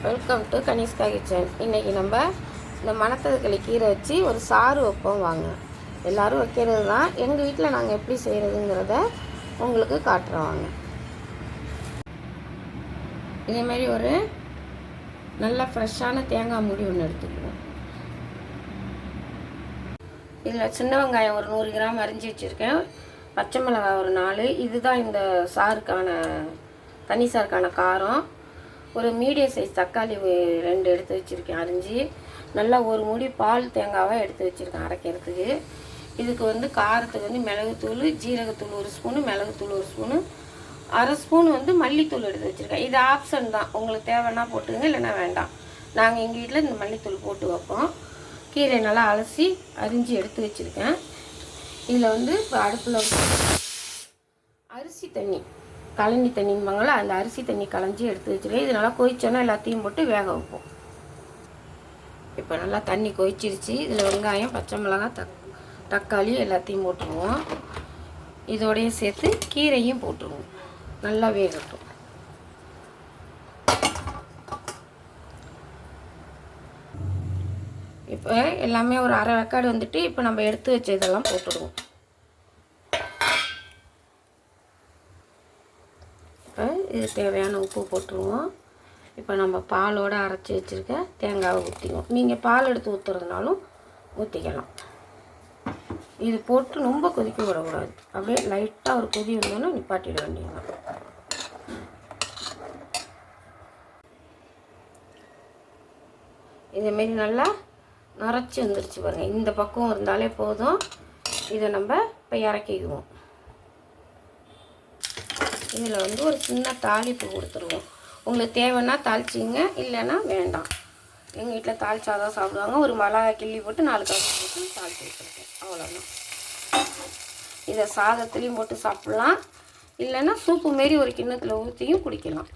Welcome to Kanishka kitchen. இன்றைக்கி நம்ம இந்த மணத்ததக்களி கீரை வச்சு ஒரு சாறு வைப்போம். வாங்க, எல்லோரும் வைக்கிறது தான். எங்கள் வீட்டில் நாங்கள் எப்படி செய்கிறதுங்கிறத உங்களுக்கு காட்டுறோம். வாங்க. இதேமாரி ஒரு நல்ல ஃப்ரெஷ்ஷான தேங்காய் மூடி ஒன்று எடுத்துக்குவோம். இதில் சின்ன வெங்காயம் ஒரு 100 கிராம் அரிஞ்சு வச்சுருக்கேன். பச்சை மிளகாய் ஒரு 4. இதுதான் இந்த சாருக்கான தனி சாருக்கான காரம். ஒரு மீடியம் சைஸ் தக்காளி 2 எடுத்து வச்சுருக்கேன் அரிஞ்சு. நல்லா ஒரு மூடி பால் தேங்காவை எடுத்து வச்சுருக்கேன் அரைக்கிறதுக்கு. இதுக்கு வந்து காரத்துக்கு வந்து மிளகுத்தூள், ஜீரகத்தூள் 1 ஸ்பூனு, மிளகுத்தூள் 1 ஸ்பூனு, அரை ஸ்பூன் வந்து மல்லித்தூள் எடுத்து வச்சுருக்கேன். இது ஆப்ஷன் தான், உங்களுக்கு தேவைன்னா போட்டுங்க, இல்லைன்னா வேண்டாம். நாங்கள் எங்கள் வீட்டில் இந்த மல்லித்தூள் போட்டு வைப்போம். கீரை நல்லா அலசி அரிஞ்சு எடுத்து வச்சுருக்கேன். இதில் வந்து இப்போ அடுப்பில் அரிசி தண்ணி, கழனி தண்ணிம்பாங்கள, அந்த அரிசி தண்ணி களைஞ்சி எடுத்து வச்சுருக்கேன். இது நல்லா கொதிச்சோன்னா எல்லாத்தையும் போட்டு வேக வைப்போம். இப்போ நல்லா தண்ணி கொதிச்சிருச்சு. இதில் வெங்காயம், பச்சை மிளகாய், தக்காளி எல்லாத்தையும் போட்டுருவோம். இதோடையே சேர்த்து கீரையும் போட்டுருவோம். நல்லா வேகட்டும். இப்போ எல்லாமே ஒரு அரை வெக்காடு வந்துட்டு இப்போ நம்ம எடுத்து வச்ச இதெல்லாம் போட்டுடுவோம். இப்போ இது தேவையான உப்பு போட்டுருவோம். இப்போ நம்ம பாலோடு அரைச்சி வச்சுருக்க தேங்காவை ஊற்றிக்குவோம். நீங்கள் பால் எடுத்து ஊற்றுறதுனாலும் ஊற்றிக்கலாம். இது போட்டு ரொம்ப கொதிக்க விடக்கூடாது. அப்படியே லைட்டாக ஒரு கொதி வந்தோன்னா நிப்பாட்டிட வேண்டியதுதான். இதேமாரி நல்லா நரைச்சி வந்துருச்சு பாருங்கள். இந்த பக்கம் இருந்தாலே போதும். இதை நம்ம இப்போ இறக்கிக்குவோம். இதில் வந்து ஒரு சின்ன தாளிப்பு கொடுத்துருவோம். உங்களுக்கு தேவைன்னா தாளிச்சிங்க, இல்லைன்னா வேண்டாம். எங்கள் வீட்டில் தாளிச்சாதான் சாப்பிடுவாங்க. ஒரு மிளகாய் கிள்ளி போட்டு 4 கருவேப்பிலை போட்டு தாளித்து வச்சுருக்கேன். அவ்வளோதான். இதை சாதத்துலேயும் போட்டு சாப்பிட்லாம், இல்லைன்னா சூப்பு மாரி ஒரு கிண்ணத்தில் ஊற்றியும் குடிக்கலாம்.